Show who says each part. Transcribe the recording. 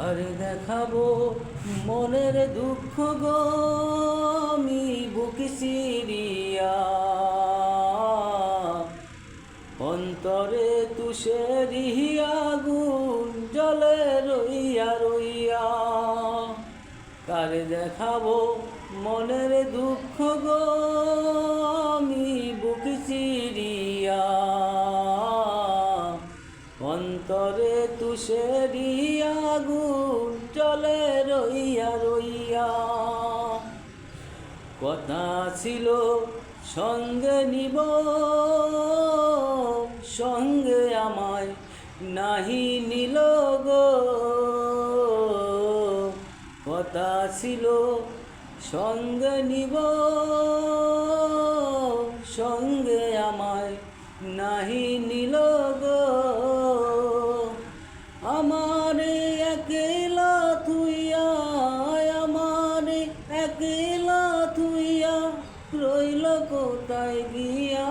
Speaker 1: আরে দেখাবো মনের দুঃখ গো আমি বুক চিরিয়া, অন্তরে তুষেরি আগুন জলে রইয়া রইয়া। কারে দেখাবো মনের দুঃখ গো আমি বুক চিরিয়া, অন্তরে তুষেরি আগুন জলে রইয়া রইয়া। কথা ছিল সঙ্গে নিব, সঙ্গে আমায় নাহি নিল গো। কথা ছিল সঙ্গে নিব, সঙ্গে আমায় নাহি নিল গো। আমারে একলা থুইয়া, আমারে একলা থুইয়া রইল কোথায় গিয়া।